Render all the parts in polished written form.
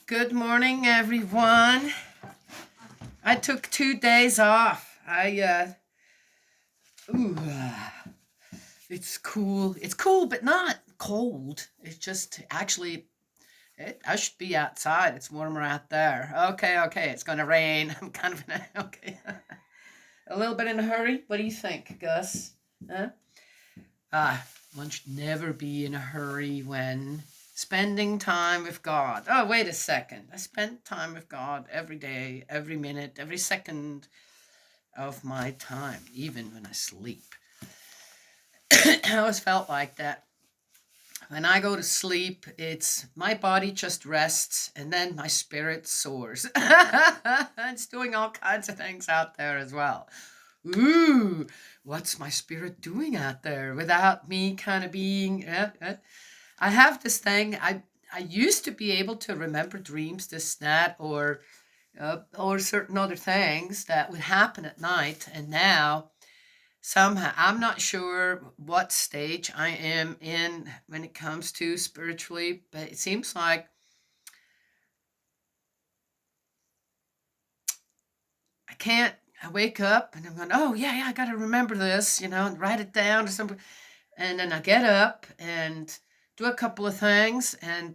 Good morning, everyone. I took 2 days off. Ooh, it's cool. It's cool, but not cold. It's just actually, I should be outside. It's warmer out there. Okay. It's gonna rain. I'm kind of okay. A little bit in a hurry. What do you think, Gus? Huh? One should never be in a hurry when spending time with God. Oh, wait a second. I spend time with God every day, every minute, every second of my time, even when I sleep. I always felt like that. When I go to sleep, it's my body just rests and then my spirit soars. It's doing all kinds of things out there as well. Ooh, what's my spirit doing out there without me kind of being I have this thing. I used to be able to remember dreams, this, that, or certain other things that would happen at night, and now somehow I'm not sure what stage I am in when it comes to spiritually, but it seems like I can't. I wake up and I'm going, oh yeah, I got to remember this, and write it down or something, and then I get up and do a couple of things, and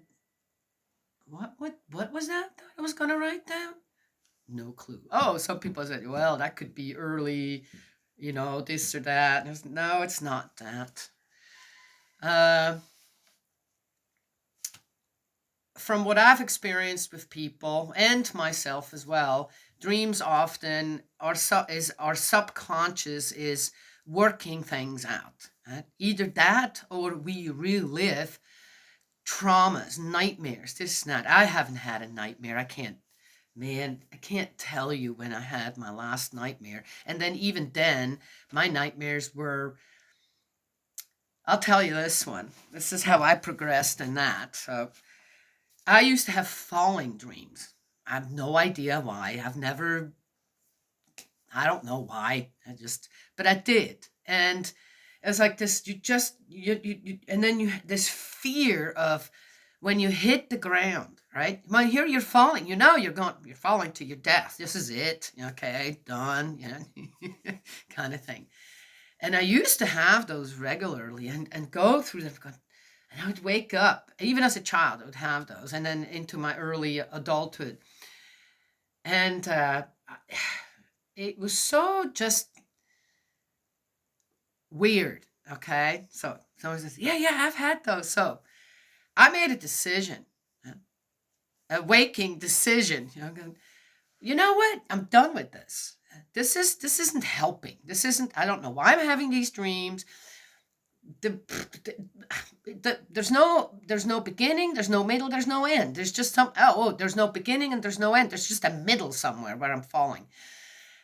what was that I was going to write down? No clue. Oh, some people said, well, that could be early, this or that. No, it's not that. Uh, from what I've experienced with people and myself as well, dreams often is our subconscious is working things out. Right? Either that or we relive traumas, nightmares, this and that. I haven't had a nightmare. I can't tell you when I had my last nightmare. And then even then, my nightmares were, I'll tell you this one. This is how I progressed in that. So I used to have falling dreams. I have no idea why. I don't know why. But I did. And it was like this, and then this fear of when you hit the ground, right? When here you're falling, you're falling to your death. This is it. Okay, done, kind of thing. And I used to have those regularly and go through them. And I would wake up, even as a child, I would have those, and then into my early adulthood. And it was so just weird. Okay. So someone says, yeah, I've had those. So I made a decision, a waking decision. You know what? I'm done with this. This isn't helping. This isn't. I don't know why I'm having these dreams. There's no beginning, there's no middle, there's no end. There's just there's no beginning and there's no end. There's just a middle somewhere where I'm falling.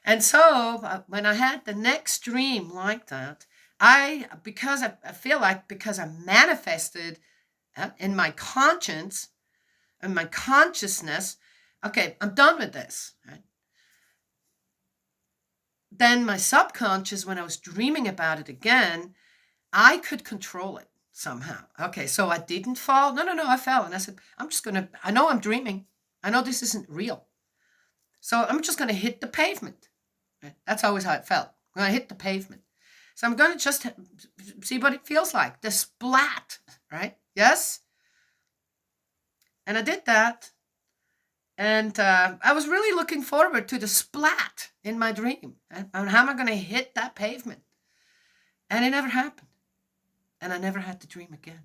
And so when I had the next dream like that, I feel like because I manifested in my conscience and my consciousness, okay, I'm done with this. Right? Then my subconscious, when I was dreaming about it again, I could control it somehow. Okay, so I didn't fall. No, I fell. And I said, I know I'm dreaming. I know this isn't real. So I'm just going to hit the pavement. Right? That's always how it felt. I'm going to hit the pavement. So I'm going to just see what it feels like. The splat, right? Yes? And I did that. And I was really looking forward to the splat in my dream. And how am I going to hit that pavement? And it never happened. And I never had to dream again.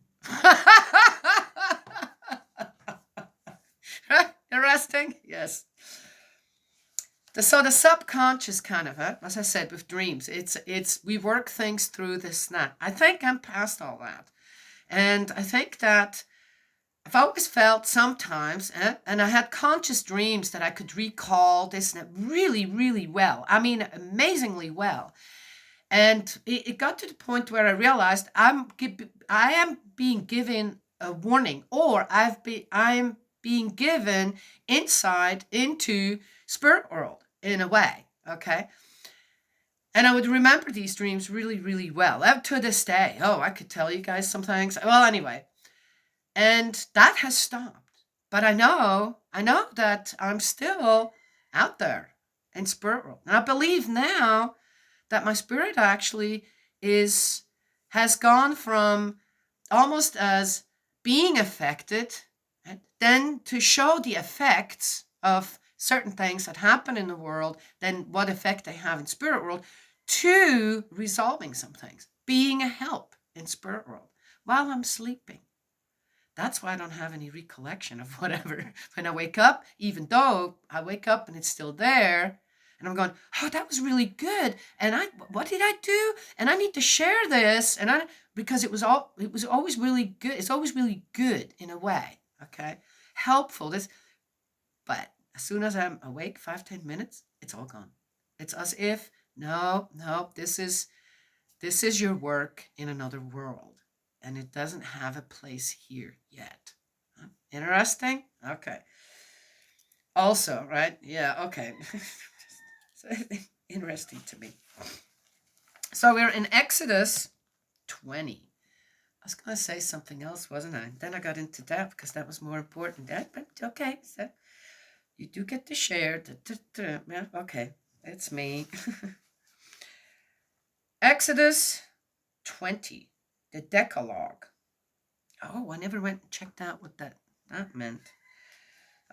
Interesting? Yes. So the subconscious kind of, as I said, with dreams, it's we work things through this snap. I think I'm past all that. And I think that I've always felt sometimes, and I had conscious dreams that I could recall this really, really well. I mean, amazingly well. And it got to the point where I realized I am being given a warning, or I'm being given insight into spirit world in a way. Okay. And I would remember these dreams really, really well. Up to this day. Oh, I could tell you guys some things. Well, anyway. And that has stopped. But I know that I'm still out there in spirit world. And I believe now that my spirit actually is has gone from almost as being affected, right, then to show the effects of certain things that happen in the world, then what effect they have in spirit world, to resolving some things, being a help in spirit world while I'm sleeping. That's why I don't have any recollection of whatever when I wake up, even though I wake up and it's still there. And I'm going, oh, that was really good. And what did I do? And I need to share this. Because it was always really good. It's always really good in a way. Okay. Helpful. But as soon as I'm awake, 5-10 minutes, it's all gone. It's as if, no, this is your work in another world. And it doesn't have a place here yet. Interesting? Okay. Also, right? Yeah, okay. Interesting to me. So we're in Exodus 20. I was going to say something else, wasn't I? Then I got into that because that was more important. But okay, so you do get to share. Yeah, okay, it's me. Exodus 20, the Decalogue. Oh, I never went and checked out what that meant.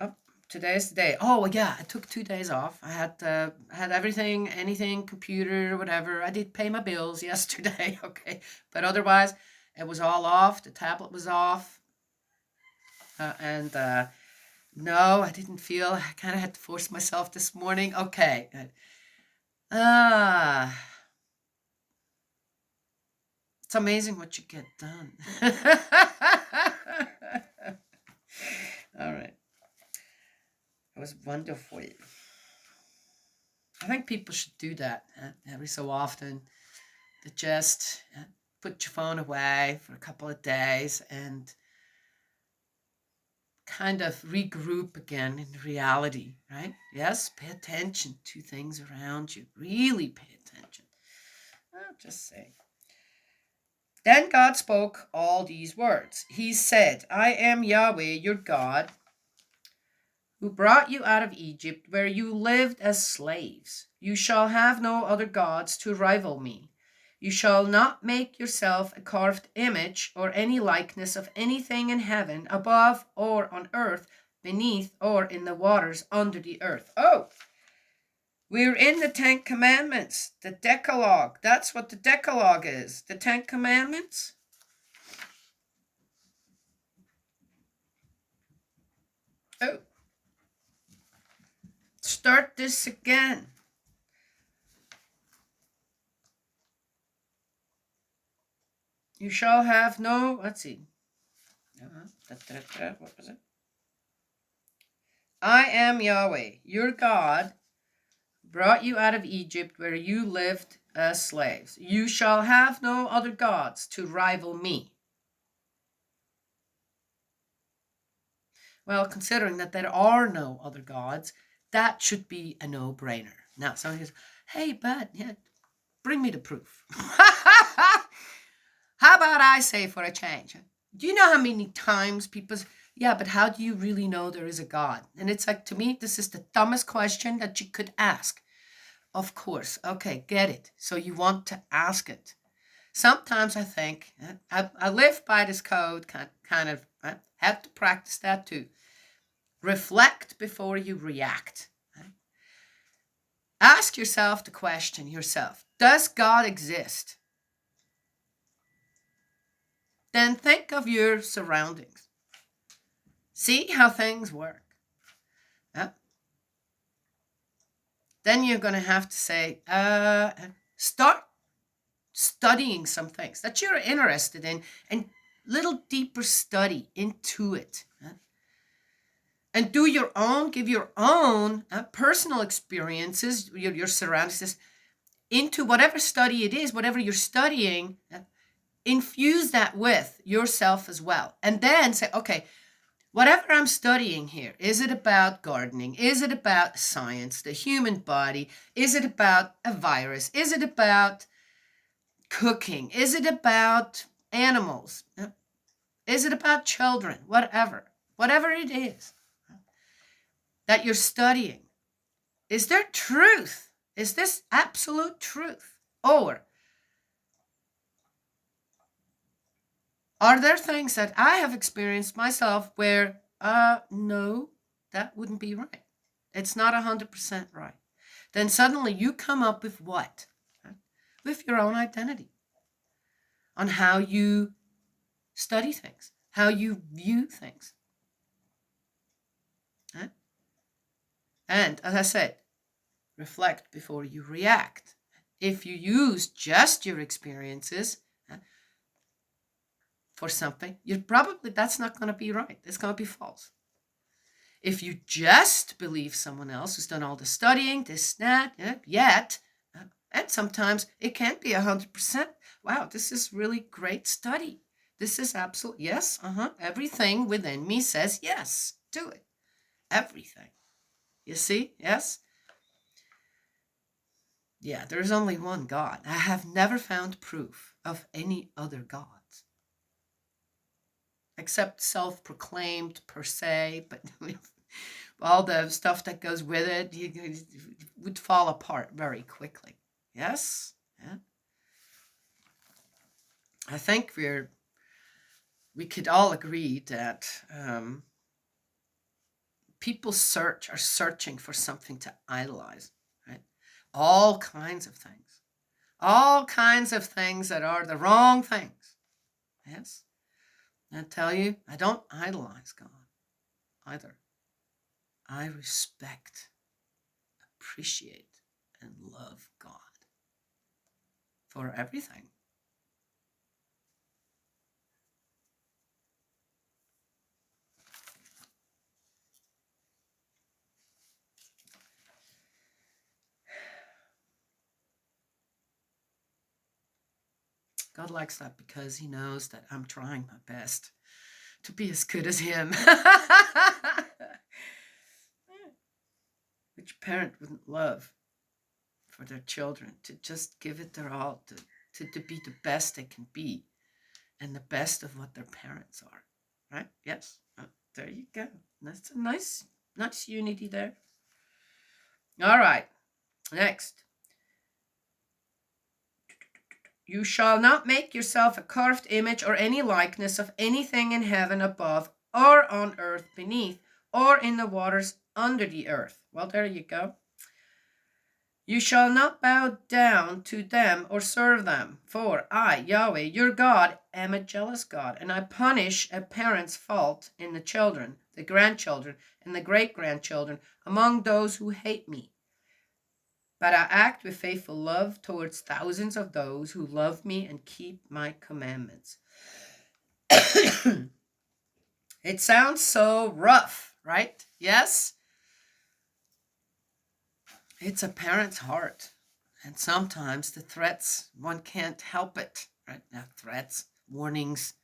Oh, today's the day. Oh, yeah, I took 2 days off. I had everything, anything, computer, whatever. I did pay my bills yesterday, okay. But otherwise, it was all off. The tablet was off. No, I didn't feel, I kind of had to force myself this morning. Okay. It's amazing what you get done. All right. It was wonderful. I think people should do that every so often. To just put your phone away for a couple of days and kind of regroup again in reality, right? Yes, pay attention to things around you. Really pay attention. I'll just say. Then God spoke all these words. He said, I am Yahweh, your God, who brought you out of Egypt, where you lived as slaves. You shall have no other gods to rival me. You shall not make yourself a carved image or any likeness of anything in heaven, above, or on earth, beneath, or in the waters under the earth. Oh, we're in the Ten Commandments, the Decalogue. That's what the Decalogue is, the Ten Commandments. Oh, start this again. You shall have no, let's see. What was it? I am Yahweh, your God, brought you out of Egypt where you lived as slaves. You shall have no other gods to rival me. Well, considering that there are no other gods, that should be a no-brainer. Now, someone goes, hey, bud, yeah, bring me the proof. How about I say for a change? Do you know how many times people say, yeah, but how do you really know there is a God? And it's like, to me, this is the dumbest question that you could ask. Of course. Okay, get it. So you want to ask it. Sometimes I think, I live by this code, kind of, I have to practice that too. Reflect before you react. Right? Ask yourself the question yourself, does God exist? Then think of your surroundings. See how things work. Then you're going to have to say, start studying some things that you're interested in and little deeper study into it. And do your own, give your own personal experiences, your surroundings, into whatever study it is, whatever you're studying, infuse that with yourself as well. And then say, okay, whatever I'm studying here, is it about gardening? Is it about science, the human body? Is it about a virus? Is it about cooking? Is it about animals? Is it about children? Whatever. whatever it is that you're studying, is there truth? Is this absolute truth? Or are there things that I have experienced myself where, no, that wouldn't be right. It's not 100% right. Then suddenly you come up with what? With your own identity on how you study things, how you view things. And as I said, reflect before you react. If you use just your experiences for something, that's not going to be right. It's going to be false. If you just believe someone else who's done all the studying, this, that, and sometimes it can't be 100%. Wow, this is really great study. This is absolute, yes, everything within me says yes, do it. Everything. You see, yes? Yeah, there's only one God. I have never found proof of any other gods. Except self-proclaimed per se, but all the stuff that goes with it, it would fall apart very quickly. Yes? Yeah. I think we could all agree that people are searching for something to idolize, right? All kinds of things. All kinds of things that are the wrong things. Yes? I tell you, I don't idolize God either. I respect, appreciate, and love God for everything. God likes that because he knows that I'm trying my best to be as good as him. Which parent wouldn't love for their children to just give it their all, to be the best they can be and the best of what their parents are, right? Yes. There you go. That's a nice unity there. All right. Next. You shall not make yourself a carved image or any likeness of anything in heaven above, or on earth beneath, or in the waters under the earth. Well, there you go. You shall not bow down to them or serve them, for I, Yahweh, your God, am a jealous God, and I punish a parent's fault in the children, the grandchildren, and the great-grandchildren among those who hate me. But I act with faithful love towards thousands of those who love me and keep my commandments. It sounds so rough, right? Yes? It's a parent's heart. And sometimes the threats, one can't help it, right? Now, threats, warnings,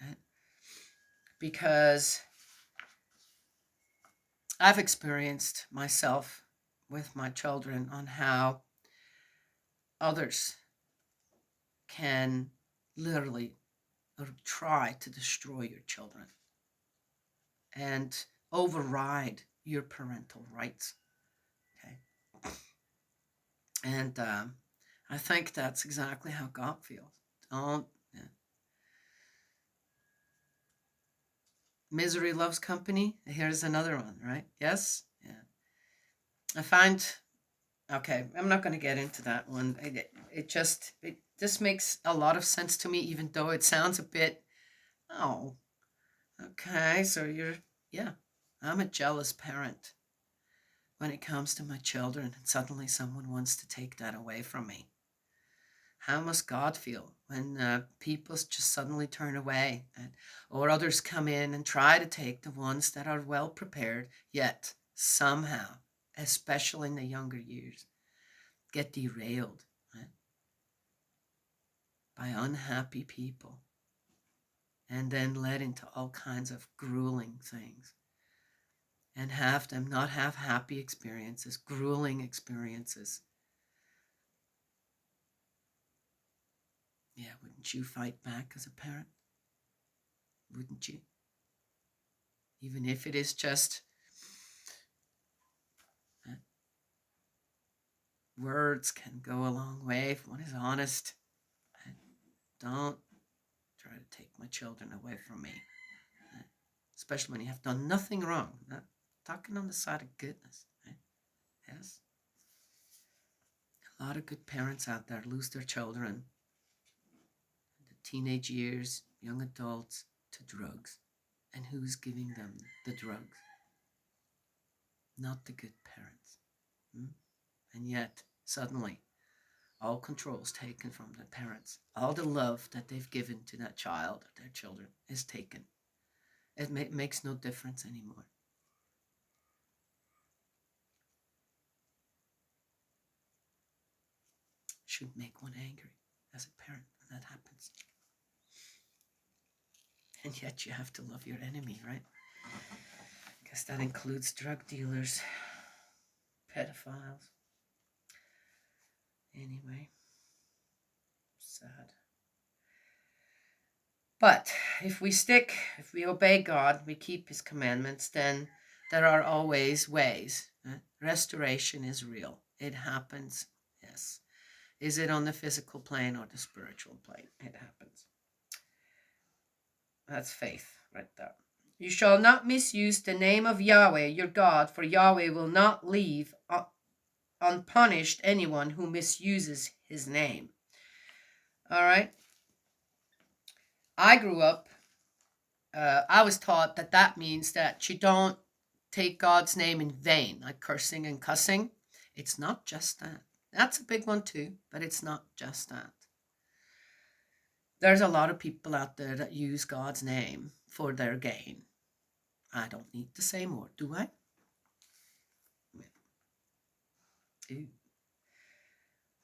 right? Because I've experienced myself with my children on how others can literally try to destroy your children and override your parental rights. Okay. And I think that's exactly how God feels. Don't. Misery loves company. Here's another one, right? Yes? Yeah. I find, okay, I'm not going to get into that one. It just makes a lot of sense to me, even though it sounds a bit, oh, okay, so I'm a jealous parent when it comes to my children, and suddenly someone wants to take that away from me. How must God feel when people just suddenly turn away, or others come in and try to take the ones that are well prepared, yet somehow, especially in the younger years, get derailed, right, by unhappy people and then led into all kinds of grueling things and have them not have happy experiences, grueling experiences. Yeah, wouldn't you fight back as a parent? Wouldn't you? even if it is just words can go a long way if one is honest. Don't try to take my children away from me, especially when you have done nothing wrong. Not talking on the side of goodness. Yes. A lot of good parents out there lose their children in the teenage years, young adults, to drugs. And who's giving them the drugs? Not the good parents. And yet, suddenly, all control is taken from the parents. All the love that they've given to that child or their children is taken. It makes no difference anymore. Should make one angry as a parent when that happens. And yet you have to love your enemy, right? Because that includes drug dealers, pedophiles. Anyway, sad. But if we obey God, we keep his commandments, then there are always ways. Restoration is real. It happens, yes. Is it on the physical plane or the spiritual plane? It happens. That's faith right there. You shall not misuse the name of Yahweh, your God, for Yahweh will not leave unpunished anyone who misuses his name. All right. I grew up, I was taught that means that you don't take God's name in vain, like cursing and cussing. It's not just that. That's a big one too, but it's not just that. There's a lot of people out there that use God's name for their gain. I don't need to say more, do I? Ooh.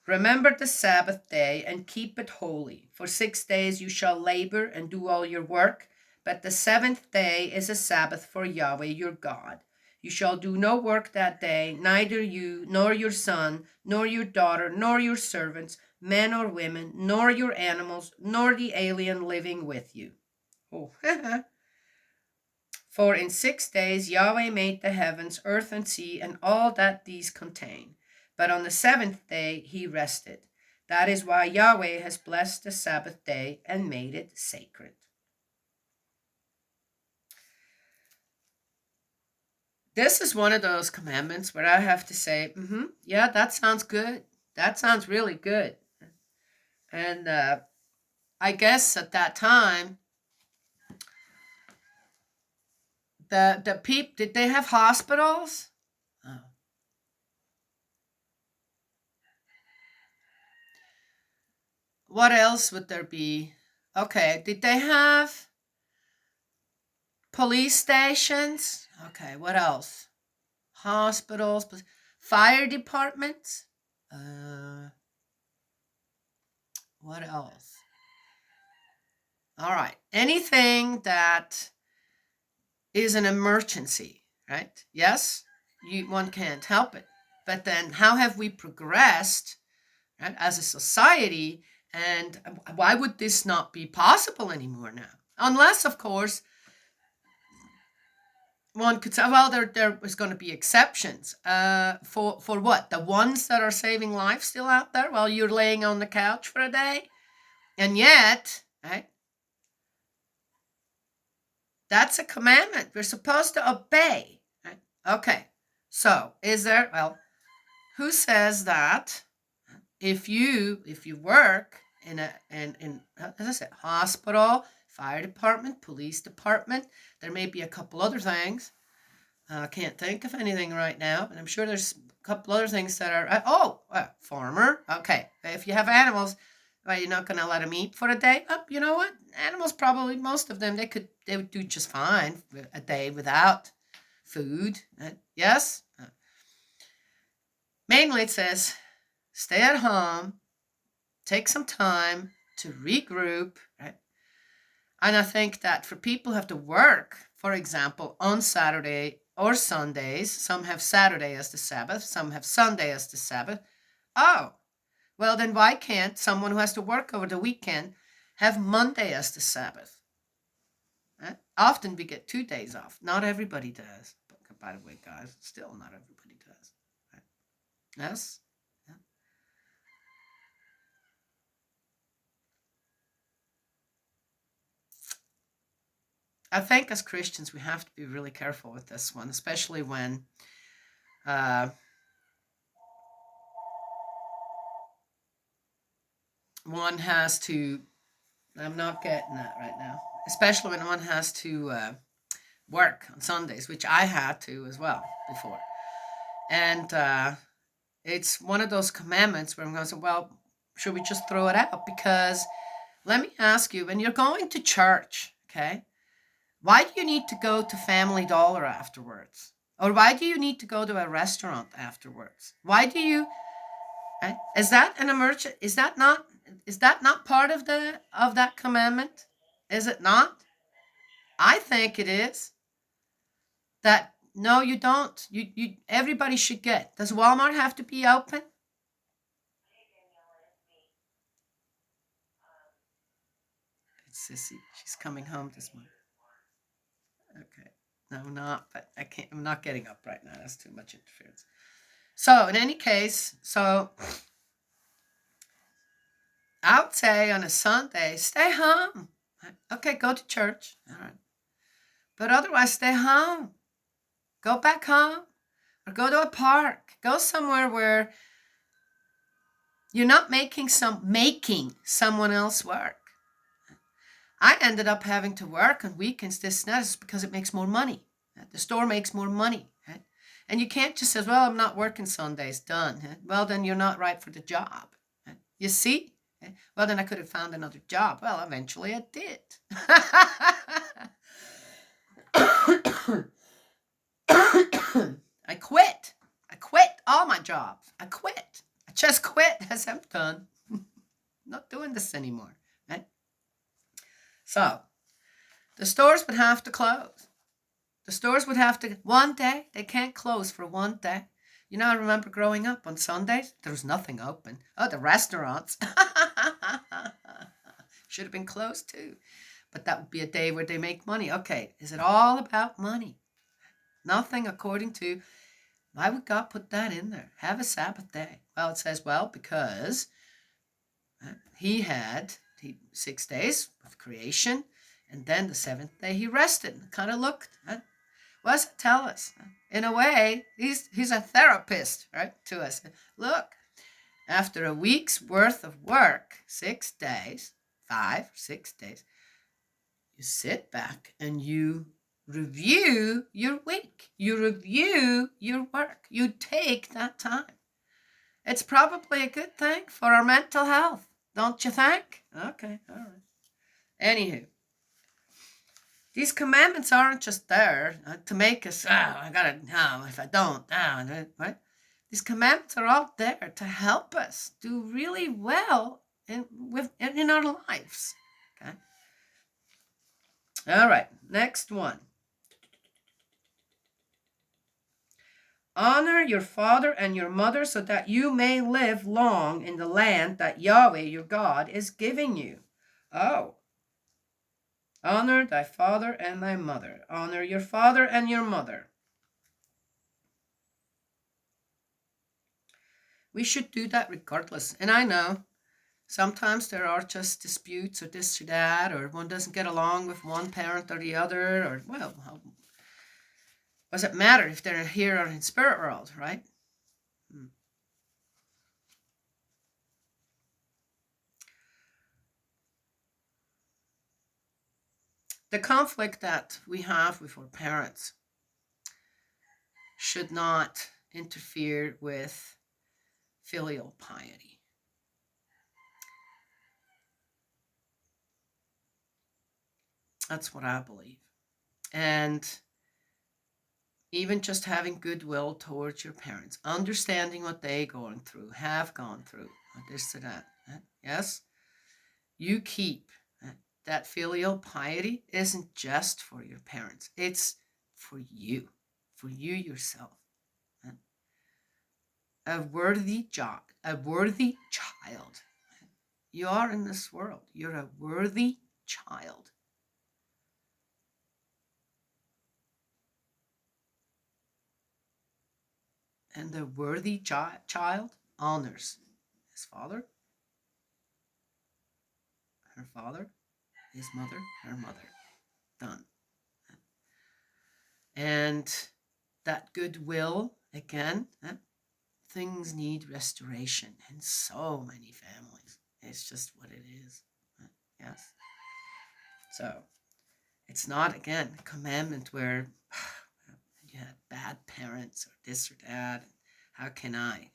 Remember the Sabbath day and keep it holy. For 6 days you shall labor and do all your work, but the 7th day is a Sabbath for Yahweh your God. You shall do no work that day, neither you, nor your son, nor your daughter, nor your servants, men or women, nor your animals, nor the alien living with you. Oh, For in 6 days Yahweh made the heavens, earth, and sea, and all that these contain. But on the 7th day he rested. That is why Yahweh has blessed the Sabbath day and made it sacred. This is one of those commandments where I have to say, yeah, that sounds good. That sounds really good. And I guess at that time, the people, did they have hospitals? Oh. What else would there be? Okay, did they have police stations? Okay, what else? Hospitals, fire departments? What else? All right, anything that is an emergency, right? Yes, one can't help it. But then how have we progressed, right, as a society, and why would this not be possible anymore now? Unless, of course, one could say, well, there is going to be exceptions. For what? The ones that are saving lives still out there while you're laying on the couch for a day? And yet, right, that's a commandment. We're supposed to obey. Right? Okay, so is there, well, who says that if you work in as I said, hospital, fire department, police department, there may be a couple other things. I can't think of anything right now, but I'm sure there's a couple other things that are, farmer. Okay, if you have animals, well, you're not going to let them eat for a day. Oh, you know what? Animals probably, most of them, they would do just fine a day without food. Yes? Mainly it says, stay at home, take some time to regroup, right? And I think that for people who have to work, for example, on Saturday or Sundays, some have Saturday as the Sabbath, some have Sunday as the Sabbath. Oh, well, then why can't someone who has to work over the weekend have Monday as the Sabbath? Often we get 2 days off. Not everybody does. But by the way, guys, still not everybody does. Right? Yes? Yeah. I think as Christians, we have to be really careful with this one, especially when uh, one has to, I'm not getting that right now, especially when one has to work on Sundays, which I had to as well before. And it's one of those commandments where I'm going to say, well, should we just throw it out? Because let me ask you, when you're going to church, okay, why do you need to go to Family Dollar afterwards? Or why do you need to go to a restaurant afterwards? Why do you, right? Is that an emergency? Is that not part of that commandment? Is it not? I think it is. That no, you don't. You everybody should get. Does Walmart have to be open? It's Sissy. She's coming home this month. Okay. No, not. But I can't. I'm not getting up right now. That's too much interference. So in any case, I would say on a Sunday, stay home. Okay, go to church. All right. But otherwise, stay home. Go back home or go to a park. Go somewhere where you're not making someone else work. I ended up having to work on weekends, this and that, is because it makes more money. The store makes more money. Right? And you can't just say, well, I'm not working Sundays, done. Well, then you're not right for the job. You see? Well, then I could have found another job. Well, eventually I did. I quit. I quit all my jobs. I quit. I just quit. As I'm done. Not doing this anymore. Right? So, the stores would have to close. The stores would have to, one day, they can't close for one day. You know, I remember growing up on Sundays, there was nothing open. Oh, the restaurants should have been closed too. But that would be a day where they make money. Okay, is it all about money? Nothing according to, why would God put that in there? Have a Sabbath day. Well, it says, well, because he had 6 days of creation, and then the seventh day he rested. Kind of looked. What does it tell us? In a way, he's a therapist, right, to us. Look, after a week's worth of work, 6 days, 6 days, you sit back and you review your week. You review your work. You take that time. It's probably a good thing for our mental health, don't you think? Okay, all right. Anywho, these commandments aren't just there to make us, I gotta, if I don't, right? These commandments are all there to help us do really well in our lives. Okay. All right, next one. Honor your father and your mother so that you may live long in the land that Yahweh your God is giving you. Oh. Honor thy father and thy mother. Honor your father and your mother. We should do that regardless. And I know sometimes there are just disputes or this or that, or one doesn't get along with one parent or the other, or, well, how does it matter if they're here or in spirit world, right? The conflict that we have with our parents should not interfere with filial piety. That's what I believe. And even just having goodwill towards your parents, understanding what they going through, have gone through, this or that. Yes, you keep that filial piety isn't just for your parents. It's for you yourself. A worthy job, a worthy child. You are in this world. You're a worthy child. And the worthy child honors his father, her father, his mother, her mother. Done. And that goodwill, again, things need restoration in so many families. It's just what it is. Yes. So it's not, again, a commandment where you had bad parents or this or that. How can I?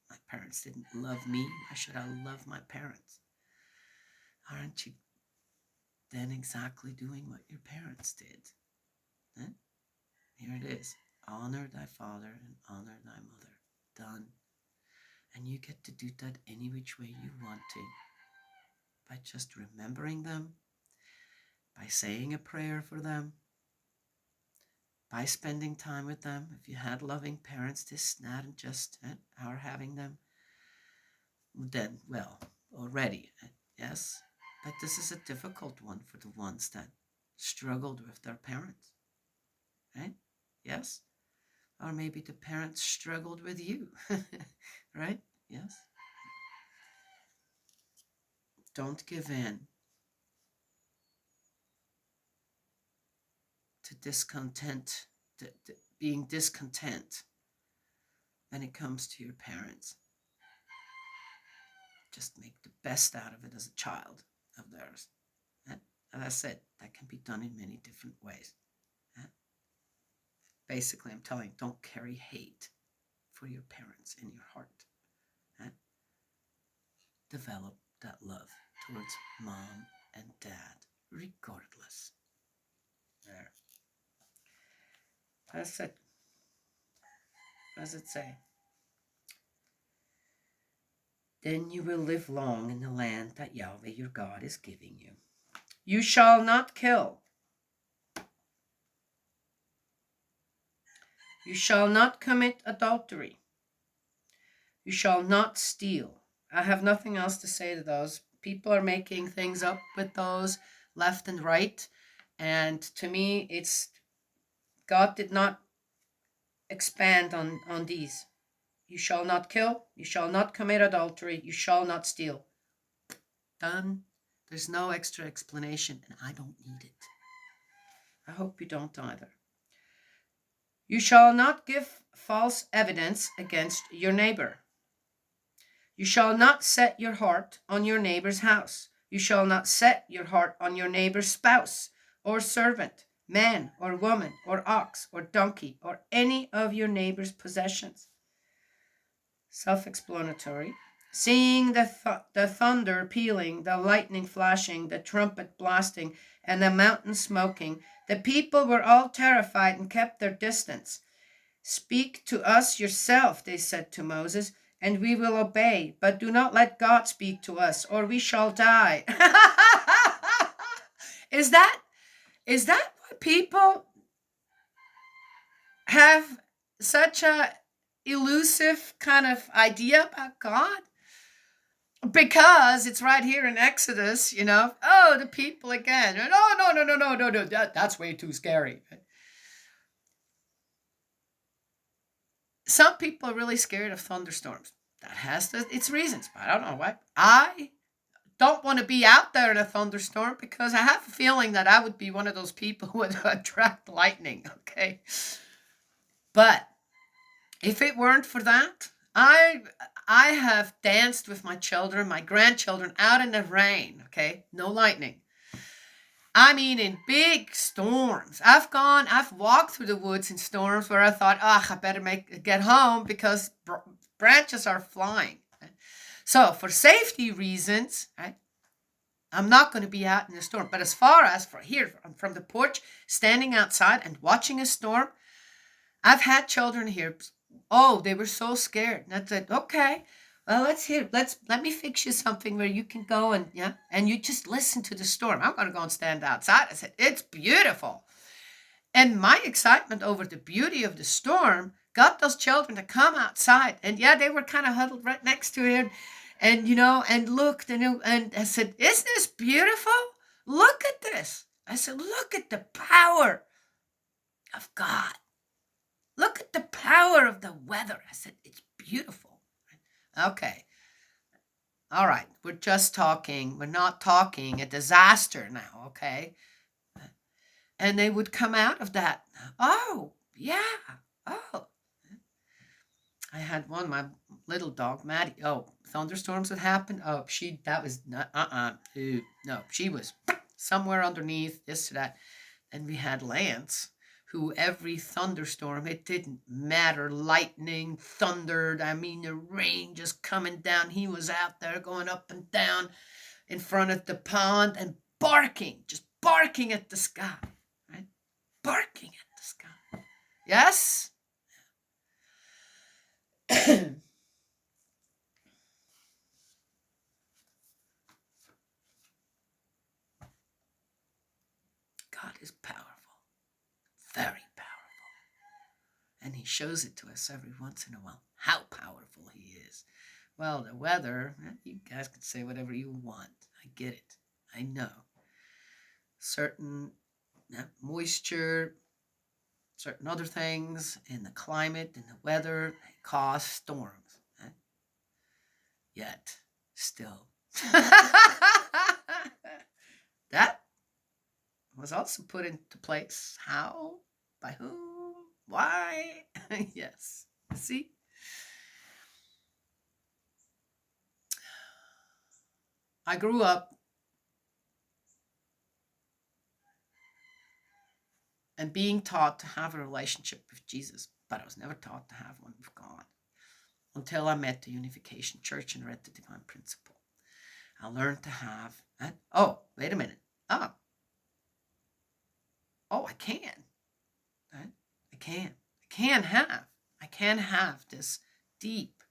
My parents didn't love me. Why should I love my parents? Aren't you then exactly doing what your parents did? Here it is. Honor thy father and honor thy mother. Done. And you get to do that any which way you want to. By just remembering them, by saying a prayer for them, by spending time with them. If you had loving parents, this not just our having them, then, well, already, yes. But this is a difficult one for the ones that struggled with their parents, right? Yes. Or maybe the parents struggled with you, right? Yes. Don't give in to discontent, being discontent when it comes to your parents. Just make the best out of it as a child of theirs. As I said, that can be done in many different ways. Basically, I'm telling you, don't carry hate for your parents in your heart. Develop that love towards mom and dad, regardless. There. That's it. What does it say? Then you will live long in the land that Yahweh your God is giving you. You shall not kill. You shall not commit adultery. You shall not steal. I have nothing else to say to those. People are making things up with those left and right. And to me, it's God did not expand on these. You shall not kill. You shall not commit adultery. You shall not steal. Done. There's no extra explanation, and I don't need it. I hope you don't either. You shall not give false evidence against your neighbor. You shall not set your heart on your neighbor's house. You shall not set your heart on your neighbor's spouse or servant, man or woman or ox or donkey or any of your neighbor's possessions. Self-explanatory. Seeing the thunder pealing, the lightning flashing, the trumpet blasting, and the mountain smoking, the people were all terrified and kept their distance. Speak to us yourself, they said to Moses, and we will obey, but do not let God speak to us, or we shall die. Is that why people have such a elusive kind of idea about God? Because it's right here in Exodus, oh, the people again. No, that's way too scary. Some people are really scared of thunderstorms. That has its reasons, but I don't know why. I don't want to be out there in a thunderstorm because I have a feeling that I would be one of those people who would attract lightning, okay? But if it weren't for that, I have danced with my children, my grandchildren, out in the rain, okay? No lightning. I mean, in big storms. I've walked through the woods in storms where I thought, I better get home because branches are flying. So for safety reasons, right, I'm not going to be out in the storm. But as far as from the porch, standing outside and watching a storm, I've had children here. Oh, they were so scared. And I said, okay, well, let me fix you something where you can go and you just listen to the storm. I'm going to go and stand outside. I said, it's beautiful. And my excitement over the beauty of the storm got those children to come outside. And they were kind of huddled right next to him and looked and I said, isn't this beautiful? Look at this. I said, look at the power of God. Look at the power of the weather. I said, it's beautiful. Okay. All right. We're just talking. We're not talking a disaster now. Okay. And they would come out of that. Oh, yeah. Oh. I had one, my little dog, Maddie. Oh, thunderstorms would happen. Oh, that was not, no, she was somewhere underneath this or that. And we had Lance, who every thunderstorm, it didn't matter, lightning, thundered, I mean, the rain just coming down. He was out there going up and down in front of the pond and barking, just barking at the sky, right? Barking at the sky. Yes? God is powerful, very powerful. And he shows it to us every once in a while, how powerful he is. Well, the weather, you guys can say whatever you want. I get it. I know. Certain moisture, certain other things in the climate, in the weather, cause storms. Yet, still. That was also put into place. How? By whom? Why? Yes. See? I grew up and being taught to have a relationship with Jesus, but I was never taught to have one with God until I met the Unification Church and read the Divine Principle. I learned to have, oh, wait a minute. Oh, I can. Right? I can have this deep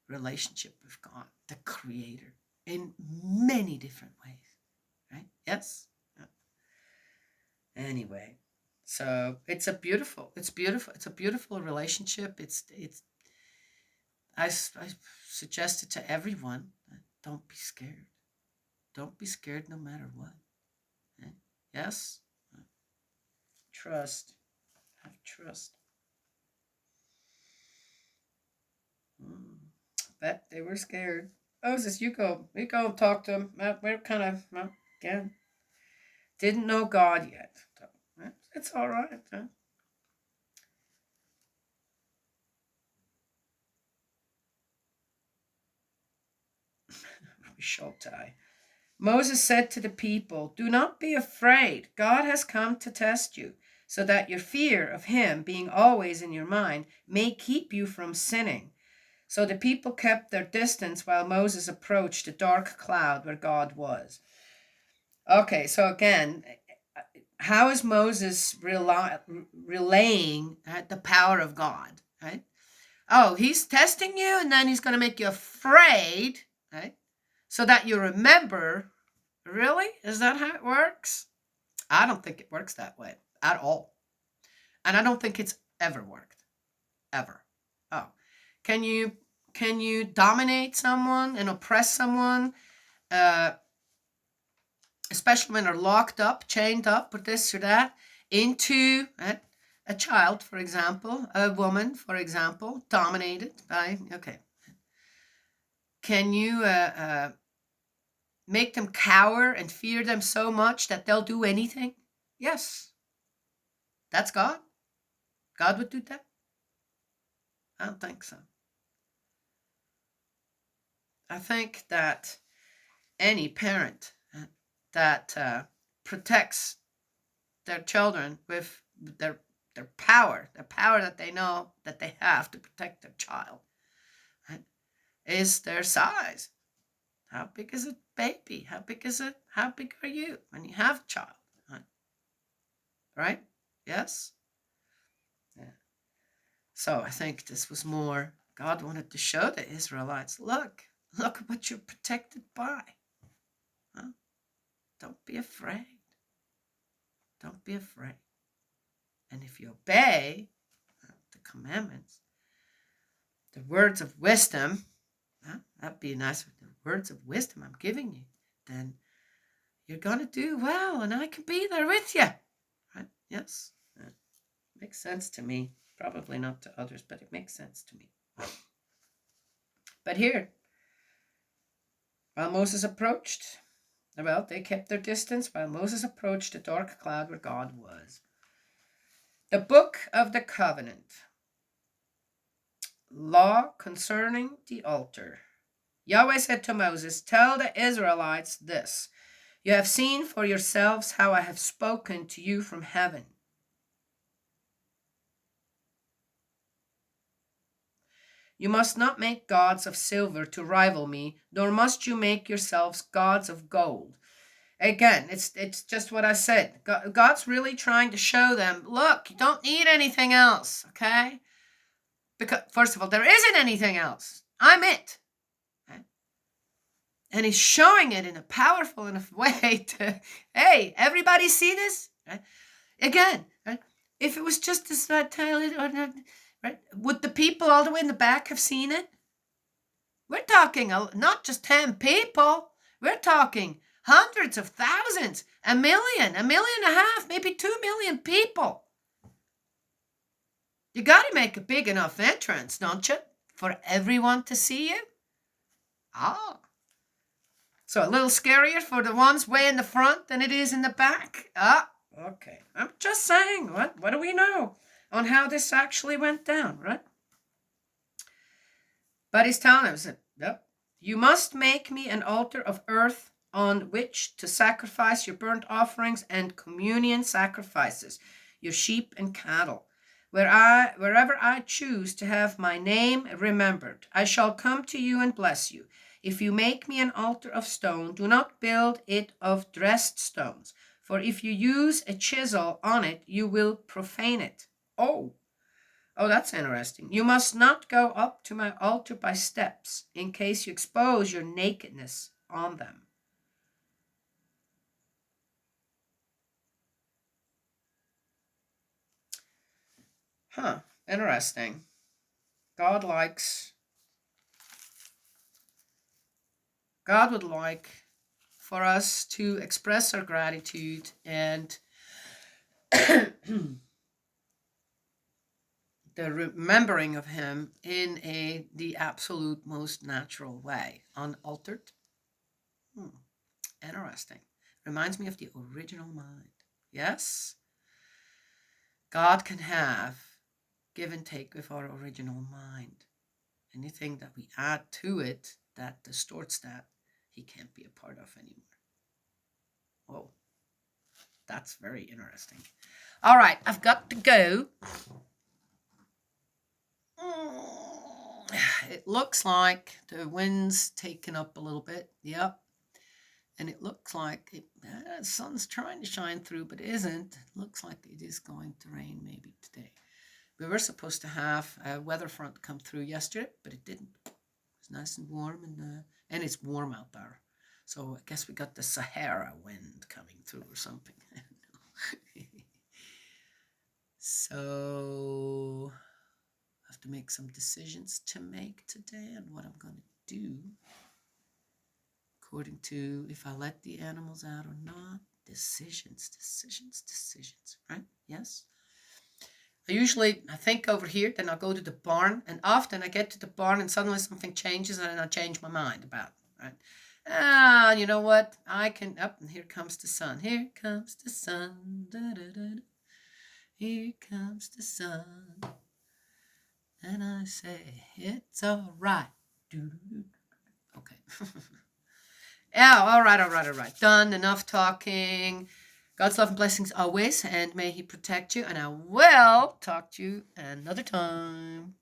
relationship with God, the Creator, in many different ways. Right? Yes? Anyway, so it's a beautiful relationship. I suggest it to everyone. Don't be scared. Don't be scared no matter what. Okay? Yes? Trust. Have trust. Bet they were scared. Moses, you go and talk to them. We're kind of, again, didn't know God yet. So, it's all right. Shotai. Moses said to the people, "Do not be afraid. God has come to test you, so that your fear of him being always in your mind may keep you from sinning." So the people kept their distance while Moses approached the dark cloud where God was. Okay, so again, how is Moses relaying the power of God? Right? Oh, he's testing you, and then he's going to make you afraid, right? So that you remember. Really? Is that how it works? I don't think it works that way at all. And I don't think it's ever worked. Ever. Oh. Can you dominate someone and oppress someone, especially when they're locked up, chained up, or this or that, into a child, for example, a woman, for example, dominated by, okay. Can you make them cower and fear them so much that they'll do anything? Yes. That's God. God would do that? I don't think so. I think that any parent that protects their children with their power, the power that they know that they have to protect their child, right, is their size. How big is a baby? How big are you when you have a child? Right? Yes? Yeah. So I think this was more, God wanted to show the Israelites, look at what you're protected by. Huh? Don't be afraid. Don't be afraid. And if you obey the commandments, the words of wisdom, that'd be nice. The words of wisdom I'm giving you, then you're going to do well, and I can be there with you. Right? Yes? Makes sense to me. Probably not to others, but it makes sense to me. But here, while Moses approached, well, they kept their distance while Moses approached the dark cloud where God was. The Book of the Covenant. Law concerning the altar. Yahweh said to Moses, tell the Israelites this. You have seen for yourselves how I have spoken to you from heaven. You must not make gods of silver to rival me, nor must you make yourselves gods of gold. Again, it's just what I said. God's really trying to show them, look, you don't need anything else, okay? Because, first of all, there isn't anything else. I'm it. Okay? And he's showing it in a powerful enough way to, hey, everybody see this? Right? Again, right? If it was just this right? Would the people all the way in the back have seen it? We're talking not just 10 people. We're talking hundreds of thousands, 1 million, 1.5 million, maybe 2 million people. You got to make a big enough entrance, don't you? For everyone to see you. So a little scarier for the ones way in the front than it is in the back. Okay. I'm just saying, what do we know on how this actually went down, right? But he's telling us, yep, you must make me an altar of earth on which to sacrifice your burnt offerings and communion sacrifices, your sheep and cattle. Wherever I choose to have my name remembered, I shall come to you and bless you. If you make me an altar of stone, do not build it of dressed stones, for if you use a chisel on it, you will profane it. Oh, that's interesting. You must not go up to my altar by steps, in case you expose your nakedness on them. Interesting. God would like for us to express our gratitude and the remembering of him in the absolute most natural way, unaltered. Interesting. Reminds me of the original mind. Yes? God can have give and take with our original mind. Anything that we add to it that distorts that, he can't be a part of anymore. Whoa. That's very interesting. All right, I've got to go. It looks like the wind's taken up a little bit. Yep. And it looks like the sun's trying to shine through, but isn't. It looks like it is going to rain maybe today. We were supposed to have a weather front come through yesterday, but it didn't. It was nice and warm, and it's warm out there. So I guess we got the Sahara wind coming through or something. So I have to make some decisions to make today on what I'm going to do. According to if I let the animals out or not. Decisions, right? Yes. I think over here, then I'll go to the barn, and often I get to the barn and suddenly something changes and I change my mind about it, right? You know what? I can, and here comes the sun. Here comes the sun. Da, da, da, da. Here comes the sun. And I say, it's all right. Okay. Yeah, all right. Done. Enough talking. God's love and blessings always, and may he protect you, and I will talk to you another time.